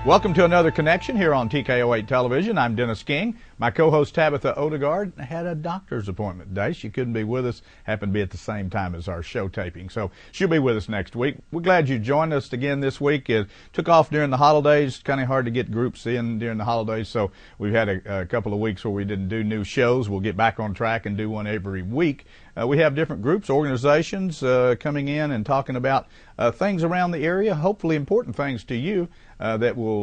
Welcome to another connection here on TKO8 Television. I'm Dennis King. My co-host Tabitha Odegaard had a doctor's appointment today. She couldn't be with us, happened to be at the same time as our show taping. So she'll be with us next week. We're glad you joined us again this week. It took off during the holidays. Kind of hard to get groups in during the holidays, so we've had a couple of weeks where we didn't do new shows. We'll get back on track and do one every week. We have different groups, organizations coming in and talking about things around the area, hopefully important things to you that will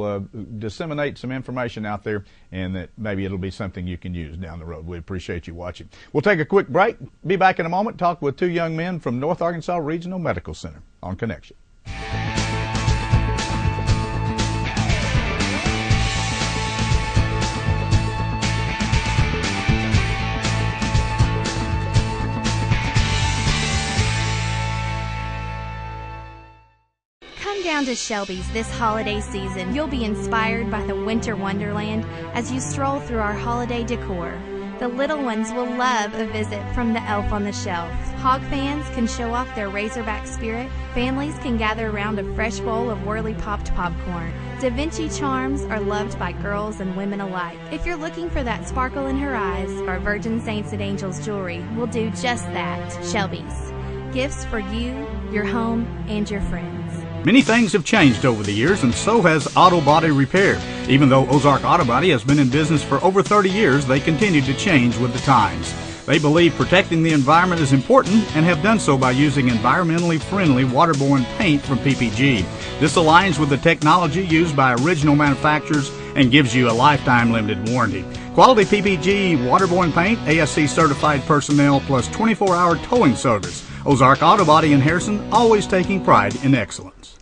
disseminate some information out there, and that maybe it'll be something you can use down the road. We appreciate you watching. We'll take a quick break. Be back in a moment. Talk with two young men from North Arkansas Regional Medical Center on Connection. Down to Shelby's this holiday season, you'll be inspired by the winter wonderland as you stroll through our holiday decor. The little ones will love a visit from the Elf on the Shelf. Hog fans can show off their Razorback spirit. Families can gather around a fresh bowl of Whirly Popped popcorn. Da Vinci charms are loved by girls and women alike. If you're looking for that sparkle in her eyes, our Virgin Saints and Angels jewelry will do just that. Shelby's. Gifts for you, your home, and your friends. Many things have changed over the years, and so has auto body repair. Even though Ozark Auto Body has been in business for over 30 years, they continue to change with the times. They believe protecting the environment is important and have done so by using environmentally friendly waterborne paint from PPG. This aligns with the technology used by original manufacturers and gives you a lifetime limited warranty. Quality PPG waterborne paint, ASC certified personnel, plus 24-hour towing service. Ozark Auto Body in Harrison, always taking pride in excellence.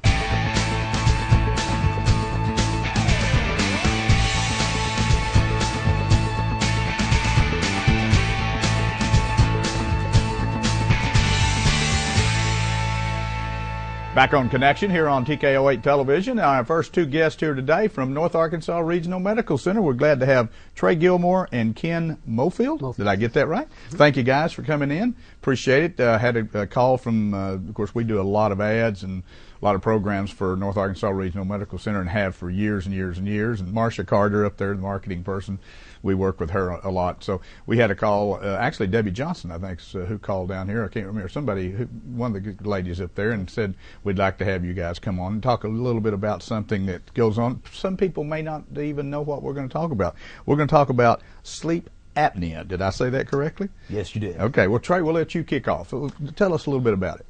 Back on Connection here on TKO8 Television. Our first two guests here today from North Arkansas Regional Medical Center. We're glad to have Trey Gilmore and Ken Mofield. Did I get that right? Thank you guys for coming in. Appreciate it. Had a call from, of course, we do a lot of ads and a lot of programs for North Arkansas Regional Medical Center and have for years and years and years. And Marcia Carter up there, the marketing person, we work with her a lot. So we had a call, actually Debbie Johnson, I think, who called down here. I can't remember. Somebody, one of the ladies up there, and said, we'd like to have you guys come on and talk a little bit about something that goes on. Some people may not even know what we're going to talk about. We're going to talk about sleep apnea. Did I say that correctly? Yes, you did. Okay. Well, Trey, we'll let you kick off. So tell us a little bit about it.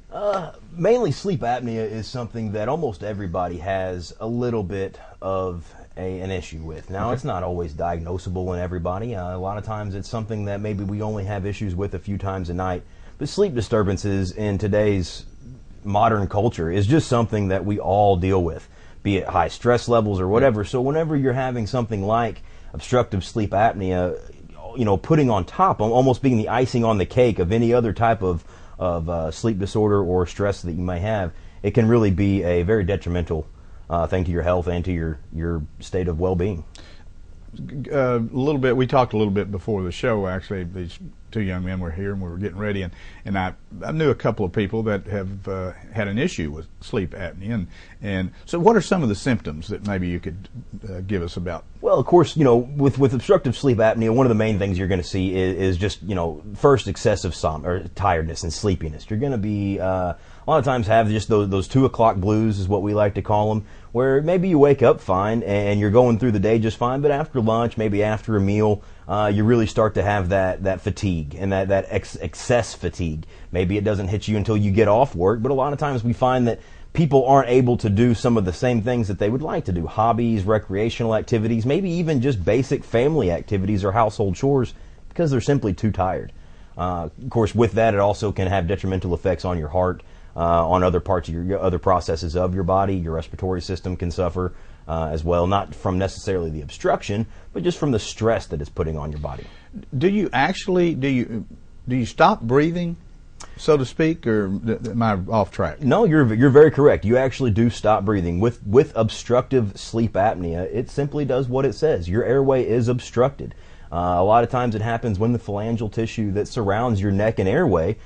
Mainly sleep apnea is something that almost everybody has a little bit of an issue with. Now, It's not always diagnosable in everybody. A lot of times it's something that maybe we only have issues with a few times a night. But sleep disturbances in today's modern culture is just something that we all deal with, be it high stress levels or whatever. So whenever you're having something like obstructive sleep apnea, putting on top, almost being the icing on the cake of any other type of sleep disorder or stress that you may have, it can really be a very detrimental thing to your health and to your state of well-being. A little bit, we talked a little bit before the show, actually. These two young men were here and we were getting ready, and I knew a couple of people that have had an issue with sleep apnea. And so what are some of the symptoms that maybe you could give us about? Well, of course, with obstructive sleep apnea, one of the main things you're going to see is just, first excessive tiredness and sleepiness. You're going to be a lot of times have just those 2 o'clock blues is what we like to call them, where maybe you wake up fine and you're going through the day just fine, but after lunch, maybe after a meal, you really start to have that fatigue and that excess fatigue. Maybe it doesn't hit you until you get off work, but a lot of times we find that people aren't able to do some of the same things that they would like to do, hobbies, recreational activities, maybe even just basic family activities or household chores, because they're simply too tired. Of course, with that, it also can have detrimental effects on your heart, on other parts of your other processes of your body. Your respiratory system can suffer as well, not from necessarily the obstruction, but just from the stress that it's putting on your body. Do you stop breathing, so to speak, or am I off track? No, you're very correct. You actually do stop breathing. With obstructive sleep apnea, it simply does what it says. Your airway is obstructed. A lot of times it happens when the phalangeal tissue that surrounds your neck and airway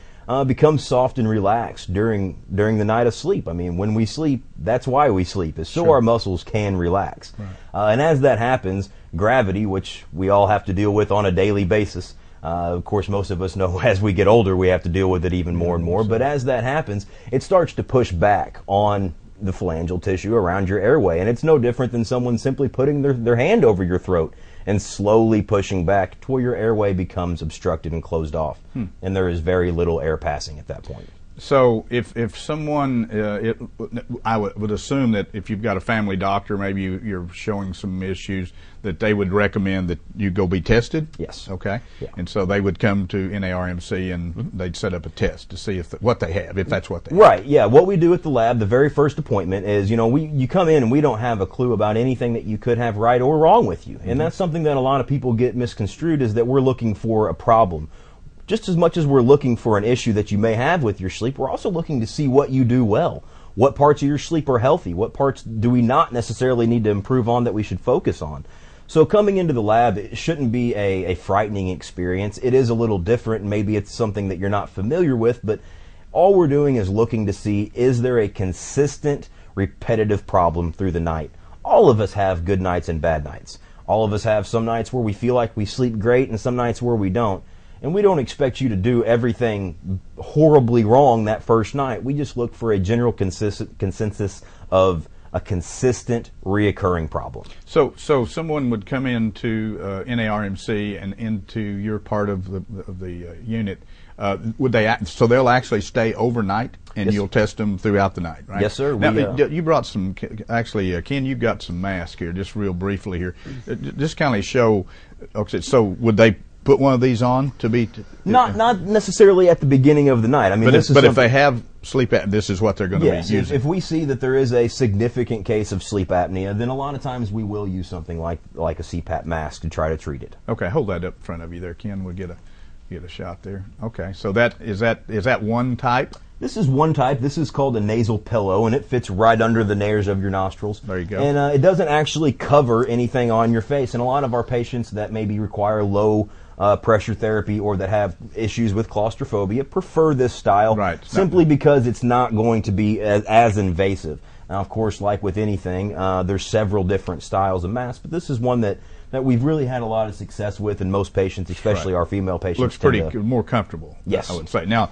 becomes soft and relaxed during the night of sleep. I mean, when we sleep, that's why we sleep, is so Sure. our muscles can relax. Right. And as that happens, gravity, which we all have to deal with on a daily basis, of course, most of us know as we get older, we have to deal with it even more and more. But as that happens, it starts to push back on the phalangeal tissue around your airway. And it's no different than someone simply putting their hand over your throat and slowly pushing back to where your airway becomes obstructed and closed off. And there is very little air passing at that point. So if someone, I would assume that if you've got a family doctor, maybe you're showing some issues, that they would recommend that you go be tested? Yes. Okay. Yeah. And so they would come to NARMC and they'd set up a test to see what they have, if that's what they have. Right, yeah. What we do at the lab, the very first appointment is, you come in and we don't have a clue about anything that you could have right or wrong with you. And that's something that a lot of people get misconstrued, is that we're looking for a problem. Just as much as we're looking for an issue that you may have with your sleep, we're also looking to see what you do well. What parts of your sleep are healthy? What parts do we not necessarily need to improve on that we should focus on? So coming into the lab, it shouldn't be a frightening experience. It is a little different, and maybe it's something that you're not familiar with, but all we're doing is looking to see, is there a consistent, repetitive problem through the night? All of us have good nights and bad nights. All of us have some nights where we feel like we sleep great and some nights where we don't. And we don't expect you to do everything horribly wrong that first night. We just look for a general consensus of a consistent, reoccurring problem. So someone would come into NARMC and into your part of the unit. Would they? So they'll actually stay overnight, and Yes. you'll test them throughout the night, right? Yes, sir. Now, We, you brought some. Actually, Ken, you've got some masks here. Just real briefly here, just kind of show. Okay, so would they put one of these on to be? Not necessarily at the beginning of the night. I mean, But if they have sleep apnea, this is what they're going to yes, be using. if we see that there is a significant case of sleep apnea, then a lot of times we will use something like a CPAP mask to try to treat it. Okay, hold that up in front of you there, Ken. We'll get a shot there. Okay, so is that one type? This is one type. This is called a nasal pillow, and it fits right under the nares of your nostrils. There you go. And it doesn't actually cover anything on your face. And a lot of our patients that maybe require low pressure therapy or that have issues with claustrophobia prefer this style, Right. simply because it's not going to be as invasive. Now, of course, like with anything, there's several different styles of masks, but this is one that we've really had a lot of success with, and most patients, especially Right. our female patients, Looks pretty more comfortable. Yes. I would say. Now,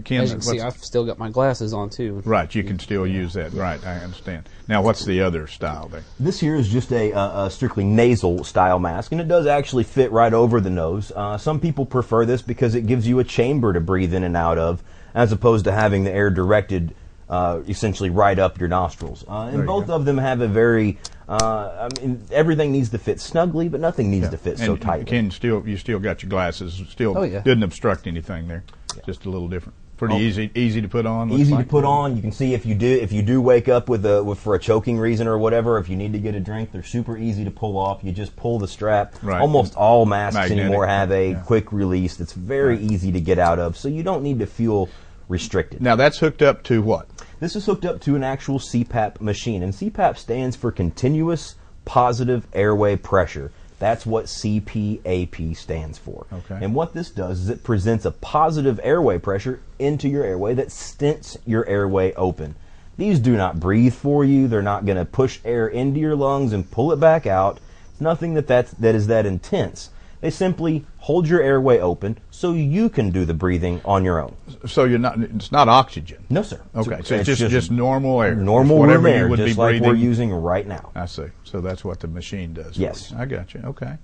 Ken, As you can see, I've still got my glasses on too. right, you can still use that. Right, I understand. Now, what's the other style there? This here is just a strictly nasal style mask, and it does actually fit right over the nose. Some people prefer this because it gives you a chamber to breathe in and out of, as opposed to having the air directed essentially right up your nostrils. And both of them have a very, I mean, everything needs to fit snugly, but nothing needs to fit so And tightly. Ken, you still got your glasses. Still Oh, yeah. didn't obstruct anything there. Just a little different. Pretty easy to put on. looks Easy like. to put on. You can see if you do wake up for a choking reason or whatever. If you need to get a drink, they're super easy to pull off. You just pull the strap. Right. Almost all masks Magnetic. anymore have a Yeah. quick release that's very easy to get out of, so you don't need to feel restricted. Now that's hooked up to what? This is hooked up to an actual CPAP machine, and CPAP stands for Continuous Positive Airway Pressure. That's what CPAP stands for. Okay. And what this does is it presents a positive airway pressure into your airway that stints your airway open. These do not breathe for you. They're not going to push air into your lungs and pull it back out. It's nothing that is that intense. They simply hold your airway open so you can do the breathing on your own. So it's not oxygen. No, sir. Okay, so it's just normal air. Normal Just room whatever air, you would just be like we're breathing. using right now. I see. So that's what the machine does. Yes. I got you. Okay.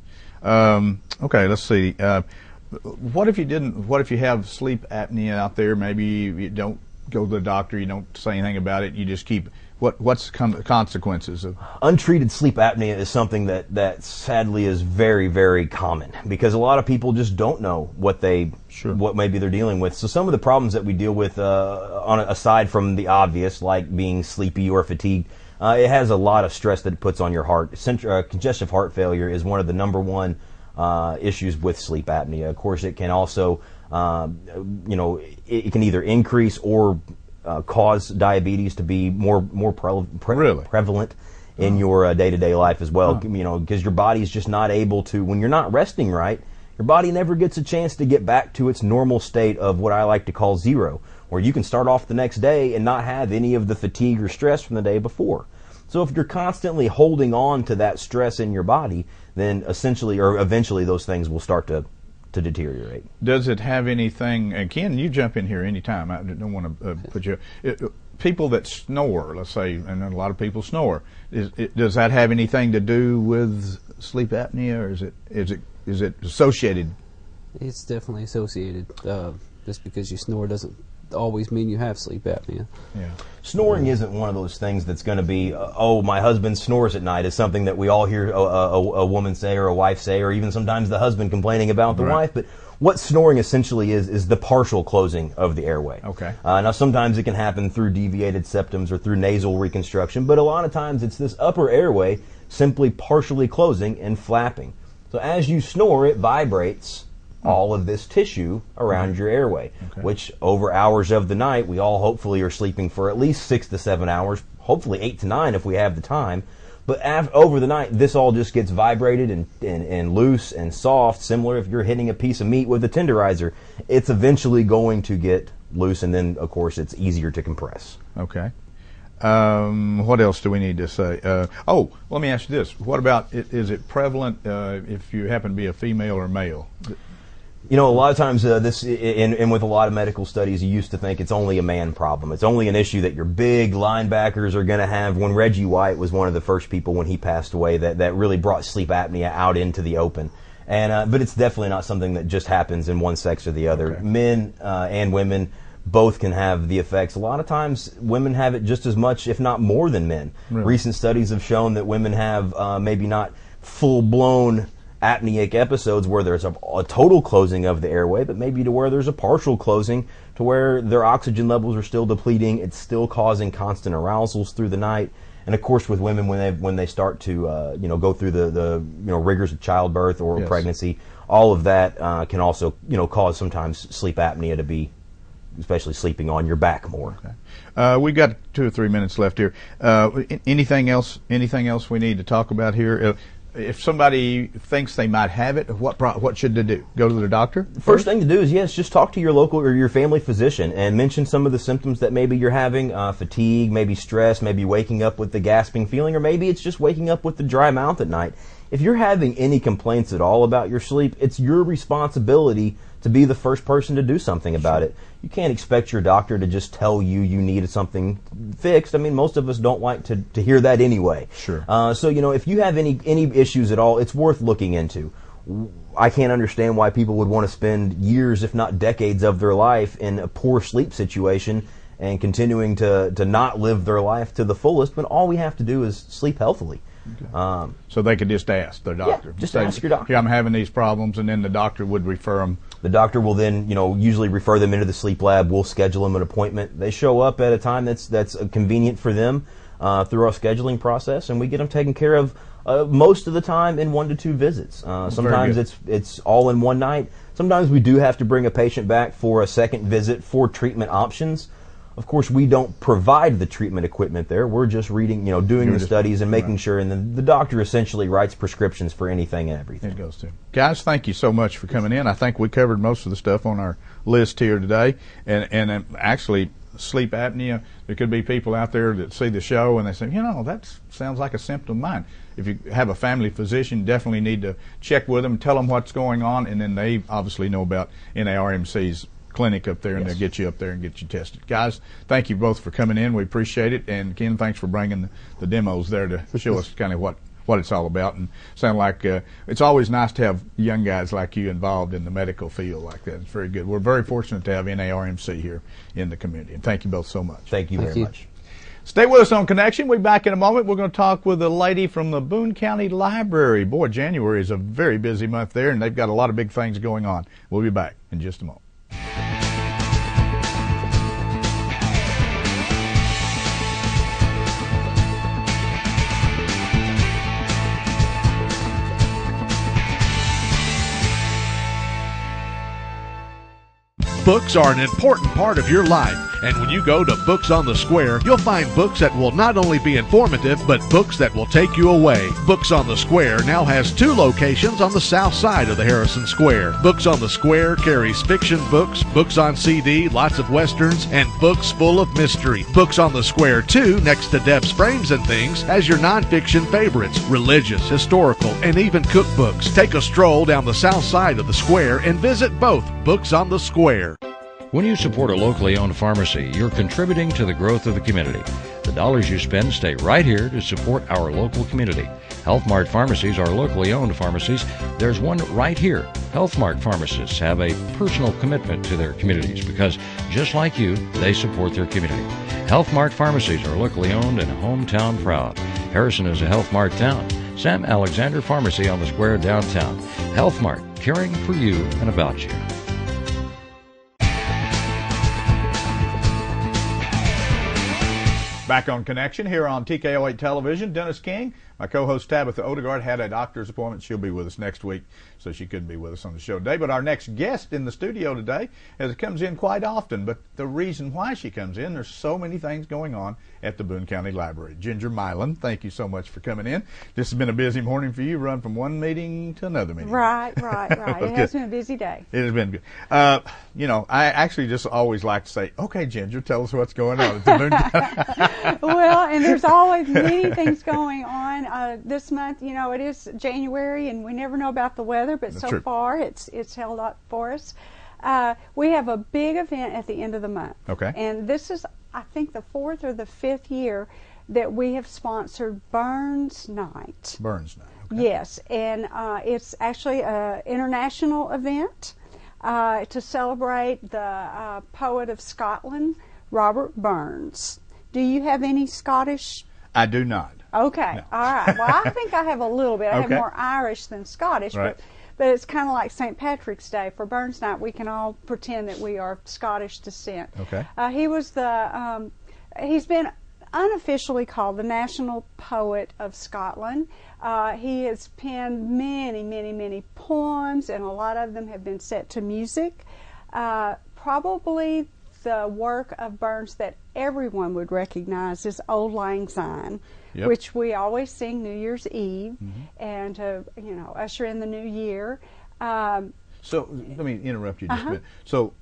Okay. Let's see. What if you have sleep apnea out there? Maybe you don't go to the doctor. You don't say anything about it. You just keep. What's the consequences of? Untreated sleep apnea is something that sadly is very, very common because a lot of people just don't know what maybe they're dealing with. So some of the problems that we deal with, aside from the obvious, like being sleepy or fatigued, it has a lot of stress that it puts on your heart. Congestive heart failure is one of the number one issues with sleep apnea. Of course, it can also, it can either increase or cause diabetes to be more prevalent in your day-to-day life as well. Because your body is just not able to, when you're not resting right, your body never gets a chance to get back to its normal state of what I like to call zero, where you can start off the next day and not have any of the fatigue or stress from the day before. So if you're constantly holding on to that stress in your body, then essentially or eventually those things will start to deteriorate. Does it have anything, and Ken, you jump in here anytime, I don't want to put you, people that snore, let's say, and a lot of people snore, does that have anything to do with sleep apnea, or is it associated? It's definitely associated. Just because you snore doesn't always mean you have sleep apnea. Yeah. Snoring isn't one of those things that's going to be, oh, my husband snores at night, is something that we all hear a woman say or a wife say, or even sometimes the husband complaining about the wife. But what snoring essentially is the partial closing of the airway. Okay. Now, sometimes it can happen through deviated septums or through nasal reconstruction, but a lot of times it's this upper airway simply partially closing and flapping. So as you snore, it vibrates all of this tissue around your airway, which over hours of the night, we all hopefully are sleeping for at least 6 to 7 hours, hopefully 8 to 9 if we have the time. But over the night, this all just gets vibrated and loose and soft, similar if you're hitting a piece of meat with a tenderizer. It's eventually going to get loose, and then, of course, it's easier to compress. Okay. What else do we need to say? Let me ask you this. What about, is it prevalent if you happen to be a female or male? You know, a lot of times and with a lot of medical studies, you used to think it's only a man problem. It's only an issue that your big linebackers are going to have. When Reggie White was one of the first people when he passed away that really brought sleep apnea out into the open. And but it's definitely not something that just happens in one sex or the other. Okay. Men and women both can have the effects. A lot of times women have it just as much, if not more than men. Really? Recent studies have shown that women have maybe not full-blown apneic episodes where there's a total closing of the airway, but maybe to where there's a partial closing to where their oxygen levels are still depleting. It's still causing constant arousals through the night. And of course, with women, when they start to go through the rigors of childbirth or pregnancy, all of that can also cause sometimes sleep apnea to be, especially sleeping on your back more. Okay. We got 2 or 3 minutes left here. Anything else we need to talk about here? If somebody thinks they might have it, what should they do? Go to the doctor? First thing to do is, just talk to your local or your family physician and mention some of the symptoms that maybe you're having, fatigue, maybe stress, maybe waking up with the gasping feeling, or maybe it's just waking up with the dry mouth at night. If you're having any complaints at all about your sleep, it's your responsibility to be the first person to do something about it. You can't expect your doctor to just tell you need something fixed. I mean, most of us don't like to hear that anyway. Sure. So, if you have any issues at all, it's worth looking into. I can't understand why people would want to spend years, if not decades, of their life in a poor sleep situation and continuing to not live their life to the fullest, when all we have to do is sleep healthily. Okay. So they could just ask their doctor. Yeah, just ask your doctor. Yeah, I'm having these problems, and then the doctor would refer them. The doctor will then, usually refer them into the sleep lab. We'll schedule them an appointment. They show up at a time that's convenient for them through our scheduling process, and we get them taken care of most of the time in 1 to 2 visits. Sometimes it's all in one night. Sometimes we do have to bring a patient back for a second visit for treatment options. Of course, we don't provide the treatment equipment there. We're just reading, doing the studies and making sure, and then the doctor essentially writes prescriptions for anything and everything. It goes to. Guys, thank you so much for coming in. I think we covered most of the stuff on our list here today. And actually, sleep apnea, there could be people out there that see the show and they say, that sounds like a symptom of mine. If you have a family physician, definitely need to check with them, tell them what's going on, and then they obviously know about NARMC's clinic up there, and they'll get you up there and get you tested. Guys, thank you both for coming in. We appreciate it. And Ken, thanks for bringing the demos there to show us kind of what it's all about. And sound like it's always nice to have young guys like you involved in the medical field like that. It's very good. We're very fortunate to have NARMC here in the community. And thank you both so much. Thank you very much. Stay with us on Connection. We'll be back in a moment. We're going to talk with a lady from the Boone County Library. Boy, January is a very busy month there, and they've got a lot of big things going on. We'll be back in just a moment. Books are an important part of your life. And when you go to Books on the Square, you'll find books that will not only be informative, but books that will take you away. Books on the Square now has 2 locations on the south side of the Harrison Square. Books on the Square carries fiction books, books on CD, lots of westerns, and books full of mystery. Books on the Square, too, next to Deb's Frames and Things, has your nonfiction favorites, religious, historical, and even cookbooks. Take a stroll down the south side of the square and visit both Books on the Square. When you support a locally owned pharmacy, you're contributing to the growth of the community. The dollars you spend stay right here to support our local community. Health Mart pharmacies are locally owned pharmacies. There's one right here. Health Mart pharmacists have a personal commitment to their communities because, just like you, they support their community. Health Mart pharmacies are locally owned and hometown proud. Harrison is a Health Mart town. Sam Alexander Pharmacy on the Square downtown. Health Mart, caring for you and about you. Back on Connection here on TKO8 Television. Dennis King, my co-host Tabitha Odegaard, had a doctor's appointment. She'll be with us next week, so she couldn't be with us on the show today. But our next guest in the studio today, as it comes in quite often, but the reason why she comes in, there's so many things going on at the Boone County Library. Ginger Milan, thank you so much for coming in. This has been a busy morning for you, run from one meeting to another meeting. Right. It has been a busy day. It has been good. You know, I actually just always like to say, okay, Ginger, tell us what's going on at the Boone County. Well, and there's always many things going on. This month, you know, it is January, and we never know about the weather, but That's so true. far it's held up for us. We have a big event at the end of the month. Okay. And this is, I think, the 4th or the 5th year that we have sponsored Burns Night. Burns Night. Okay. Yes, and it's actually an international event to celebrate the poet of Scotland, Robert Burns. Do you have any Scottish? I do not. Okay, No. all right. Well, I think I have a little bit. I Okay. have more Irish than Scottish, Right. but it's kind of like St. Patrick's Day. For Burns Night, we can all pretend that we are of Scottish descent. Okay. He was he's been unofficially called the National Poet of Scotland. He has penned many poems, and a lot of them have been set to music. Probably the work of Burns that everyone would recognize is Auld Lang Syne, Yep. which we always sing New Year's Eve, and to usher in the new year. So let me interrupt you just a bit. So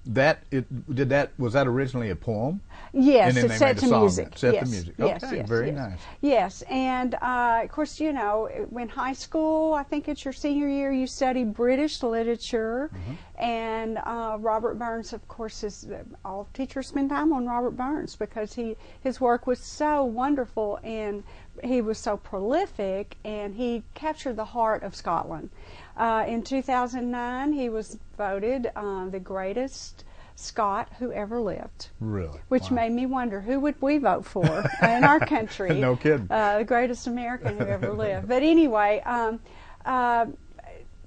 was that originally a poem? Yes, And then it's they set made to a song music. that set yes, to music. Yes, Okay, yes, very yes. nice. Yes, and of course, you know, when high school, I think it's your senior year, you study British literature, and Robert Burns, of course, is all teachers spend time on Robert Burns because his work was so wonderful and he was so prolific, and he captured the heart of Scotland. In 2009, he was voted the greatest Scot who ever lived. Really? Which Wow. made me wonder, who would we vote for in our country? No kidding. The greatest American who ever lived. But anyway,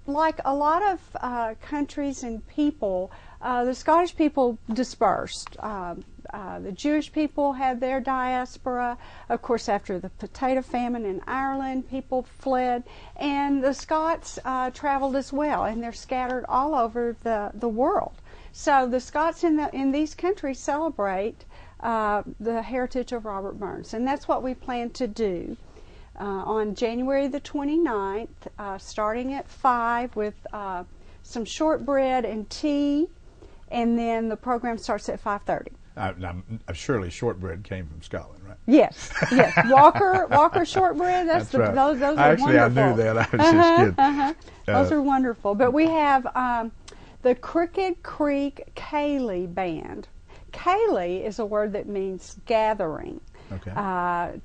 like a lot of countries and people, the Scottish people dispersed. The Jewish people had their diaspora. Of course, after the potato famine in Ireland, people fled. And the Scots traveled as well, and they're scattered all over the world. So the Scots in these countries celebrate the heritage of Robert Burns, and that's what we plan to do on January the 29th, starting at 5 with some shortbread and tea, and then the program starts at 5:30. Surely shortbread came from Scotland, right? Yes. Walker shortbread. That's right. Those are Actually, wonderful. I knew that. I was just kidding. Those are wonderful. But we have the Crooked Creek Ceilidh Band. Ceilidh is a word that means gathering. Okay.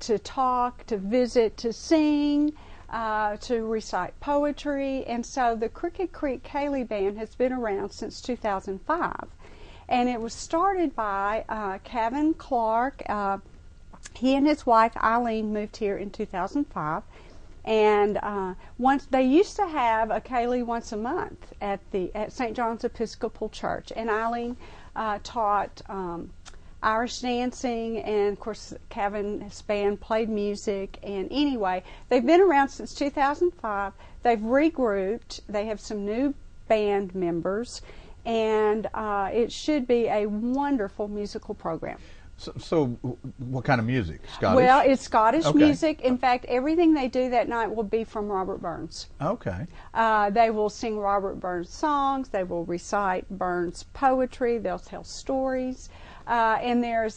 To talk, to visit, to sing, to recite poetry. And so the Crooked Creek Ceilidh Band has been around since 2005. And it was started by Kevin Clark. He and his wife Eileen moved here in 2005. And once they used to have a Ceilidh once a month at St. John's Episcopal Church. And Eileen taught Irish dancing, and of course Kevin's band played music. And anyway, they've been around since 2005. They've regrouped. They have some new band members, and it should be a wonderful musical program. So what kind of music? Scottish? Well, it's Scottish Okay. music. In fact, everything they do that night will be from Robert Burns. Okay. They will sing Robert Burns songs. They will recite Burns poetry. They'll tell stories. And there's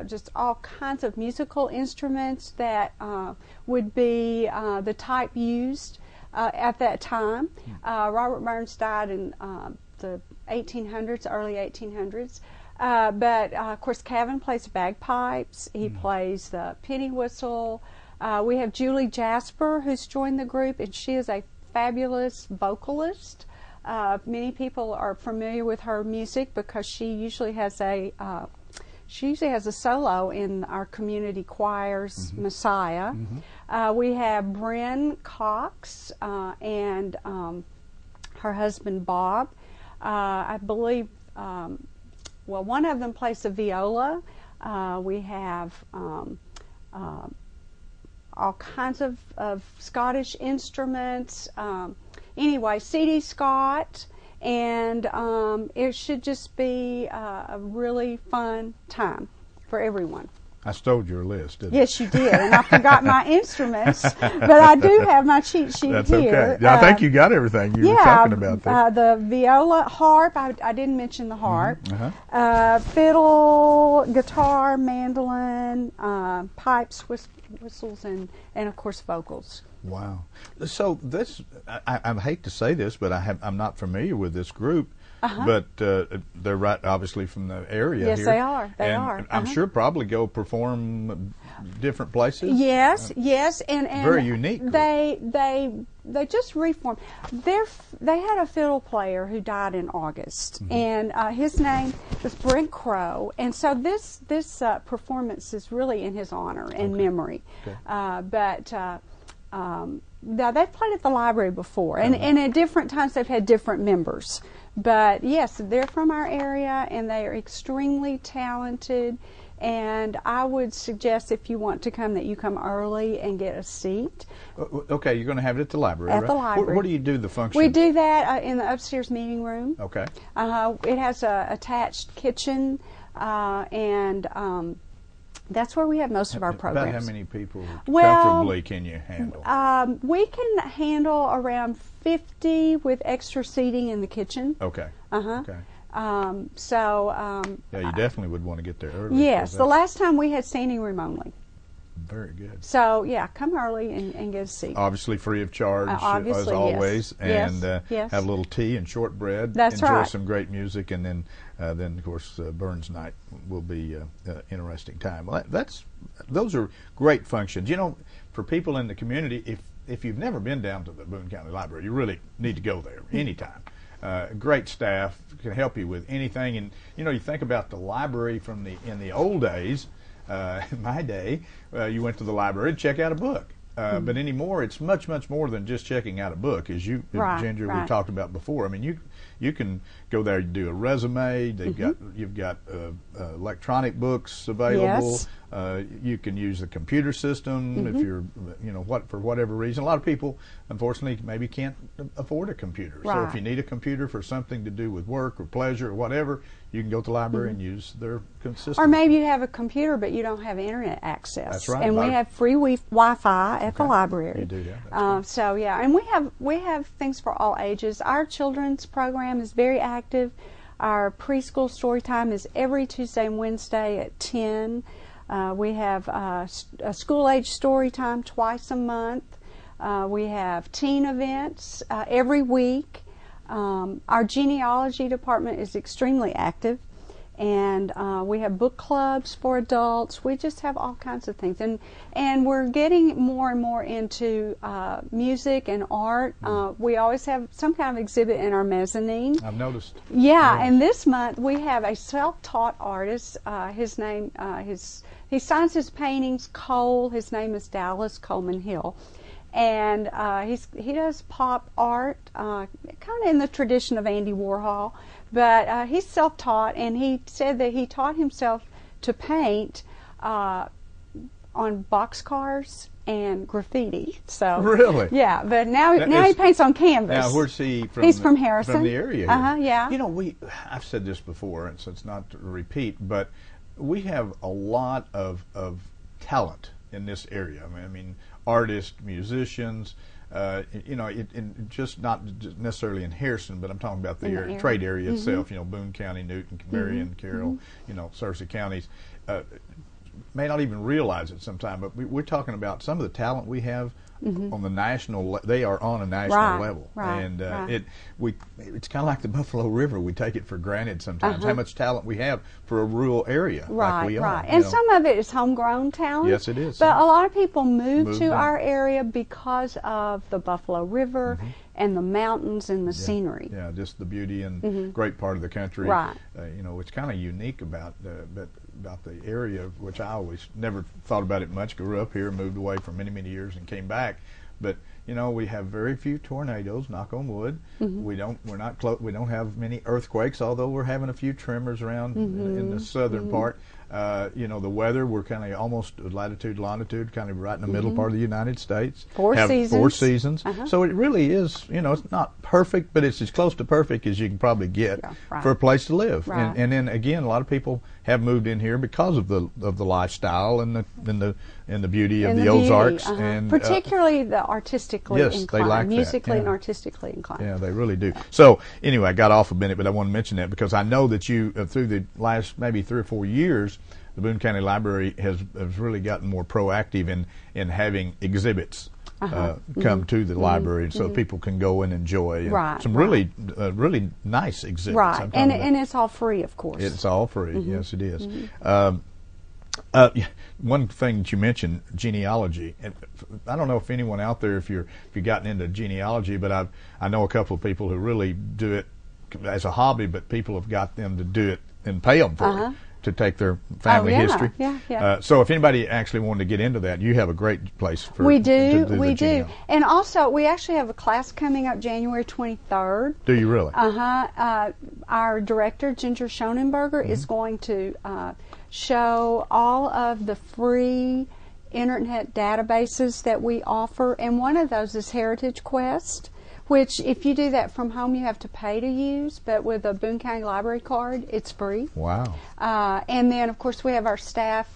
just all kinds of musical instruments that would be the type used at that time. Robert Burns died in the 1800s, early 1800s. But of course, Kevin plays bagpipes. He plays the penny whistle. We have Julie Jasper, who's joined the group, and she is a fabulous vocalist. Many people are familiar with her music because she usually has a solo in our community choir's Messiah. We have Bryn Cox and her husband Bob. I believe. Well, one of them plays the viola. We have all kinds of Scottish instruments. Anyway, C.D. Scott, and it should just be a really fun time for everyone. I stole your list, didn't I? Yes, you did, and I forgot my instruments, but I do have my cheat sheet That's here. okay. I think you got everything you were talking about there. The viola, harp, I didn't mention the harp, fiddle, guitar, mandolin, pipes, whistles, and of course vocals. Wow. So this, I hate to say this, but I'm not familiar with this group. But they're right, obviously, from the area Yes, here. they are. They and are. I'm sure probably go perform different places. Yes, and very unique group. They just reformed. They had a fiddle player who died in August, and his name was Brent Crow, and so this performance is really in his honor and memory. Okay. Now they've played at the library before, and at different times they've had different members. But yes, they're from our area, and they are extremely talented. And I would suggest, if you want to come, that you come early and get a seat. Okay, you're going to have it at the library, At right? the library. Where do you do the function? We do that in the upstairs meeting room. Okay. It has a attached kitchen, and that's where we have most of our programs. About how many people Well, comfortably can you handle? We can handle around 50 with extra seating in the kitchen. Okay. Okay. Yeah, you definitely would want to get there early. Yes, the last time we had standing room only. Very good. So yeah, come early and get a seat. Obviously free of charge, Obviously, as always, yes. and Yes. have a little tea and shortbread. That's enjoy right. some great music, and then of course Burns Night will be an interesting time. Well, those are great functions. You know, for people in the community, if you've never been down to the Boone County Library, you really need to go there anytime. Great staff can help you with anything, and you think about the library in the old days. In my day, you went to the library to check out a book. But anymore, it's much, much more than just checking out a book, as Ginger, we talked about before. I mean, you can go there and do a resume. You've got electronic books available. Yes. You can use the computer system if you're, for whatever reason. A lot of people, unfortunately, maybe can't afford a computer. So if you need a computer for something to do with work or pleasure or whatever, you can go to the library and use their system. Or maybe you have a computer but you don't have internet access. That's right. And we have free Wi-Fi at the library. You do that. So yeah, and we have things for all ages. Our children's program is very active. Our preschool story time is every Tuesday and Wednesday at 10. We have a school-age story time twice a month. We have teen events every week. Our genealogy department is extremely active, and we have book clubs for adults. We just have all kinds of things, and we're getting more and more into music and art. We always have some kind of exhibit in our mezzanine. I've noticed. Yeah, and this month we have a self-taught artist. He signs his paintings Cole. His name is Dallas Coleman Hill. And he does pop art, kind of in the tradition of Andy Warhol, but he's self-taught, and he said that he taught himself to paint on boxcars and graffiti. So Really? yeah, but now he paints on canvas. Now, where's he from? He's from Harrison. From the area here. Yeah. You know, I've said this before, and so it's not to repeat, but we have a lot of talent in this area. I mean, artists, musicians, you know, just not just necessarily in Harrison, but I'm talking about the area. Trade area itself, you know, Boone County, Newton, Marion, Carroll, you know, Searcy counties. May not even realize it sometime, but we're talking about some of the talent we have on the national. They are on a national level, and it's kind of like the Buffalo River. We take it for granted sometimes how much talent we have for a rural area like we are. And some of it is homegrown talent. Yes, it is. But a lot of people move to our area because of the Buffalo River and the mountains and the scenery. Yeah, just the beauty and great part of the country. Right. You know, it's kind of unique about the area, which I always never thought about it much. Grew up here, moved away for many, many years, and came back. But you know, we have very few tornadoes. Knock on wood. We don't have many earthquakes, although we're having a few tremors around in the southern part. You know, the weather, we're kind of almost latitude, longitude, kind of right in the middle part of the United States. Four seasons. So it really is, you know, it's not perfect, but it's as close to perfect as you can probably get for a place to live. And then again, a lot of people have moved in here because of the lifestyle and the beauty of the Ozarks, and particularly the artistically inclined, they like musically and artistically inclined. Yeah, they really do. So anyway, I got off a minute, but I want to mention that because I know that you through the last maybe 3 or 4 years, the Boone County Library has really gotten more proactive in having exhibits come to the library so people can go and enjoy some really nice exhibits. Right, and it's all free, of course. It's all free. Yes, it is. One thing that you mentioned, genealogy. And I don't know if anyone out there, if you've gotten into genealogy, but I know a couple of people who really do it as a hobby, but people have got them to do it and pay them for it, to take their family history. So if anybody actually wanted to get into that, you have a great place for we do. And also, we actually have a class coming up January 23rd. Do you really? Our director, Ginger Schonenberger, is going to show all of the free internet databases that we offer, and one of those is Heritage Quest, which if you do that from home you have to pay to use, but with a Boone County Library card it's free. Wow. And then of course we have our staff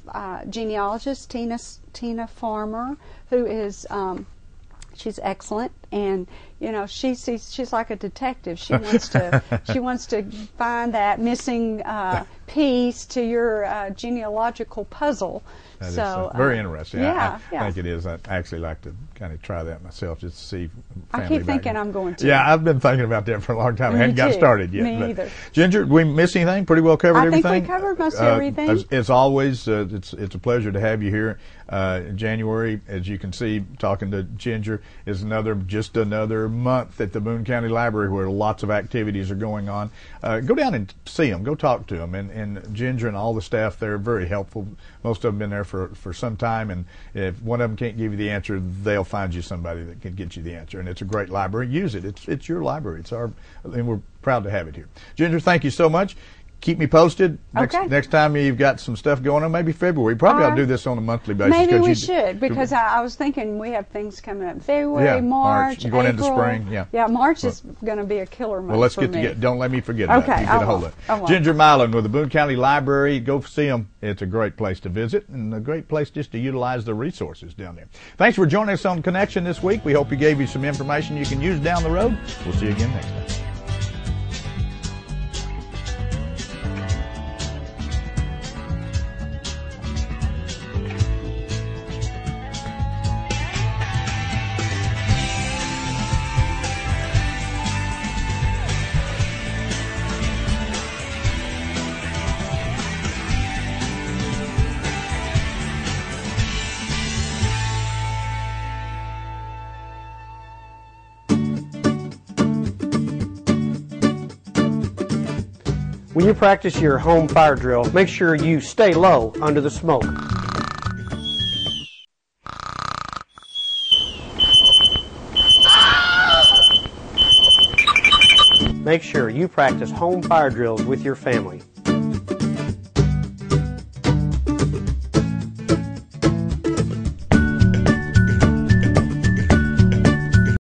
genealogist Tina Farmer, who is she's excellent, and you know she's like a detective. She wants to find that missing piece to your genealogical puzzle. That is very interesting. I think it is. I'd actually like to kind of try that myself, just to see family. I keep thinking I'm going to. Yeah, I've been thinking about that for a long time. I hadn't got started yet. Me either. Ginger, did we miss anything? Pretty well covered everything? I think we covered most everything. As always, it's a pleasure to have you here. January, as you can see, talking to Ginger, is just another month at the Boone County Library where lots of activities are going on. Go down and see them. Go talk to them. And Ginger and all the staff there are very helpful. Most of them have been there for some time, and if one of them can't give you the answer, they'll find you somebody that can get you the answer. And it's a great library. Use it. It's your library. And we're proud to have it here. Ginger, thank you so much. Keep me posted. Next time you've got some stuff going on, maybe February. Probably I'll do this on a monthly basis. Maybe we should, because I was thinking we have things coming up in February, March, going April. into spring. Yeah, March is going to be a killer month. Well, let's for get me. together. Don't let me forget about it. You get a hold of it. Ginger Milan with the Boone County Library. Go see them. It's a great place to visit and a great place just to utilize the resources down there. Thanks for joining us on Connection this week. We hope we gave you some information you can use down the road. We'll see you again next time. When you practice your home fire drill, make sure you stay low under the smoke. Make sure you practice home fire drills with your family.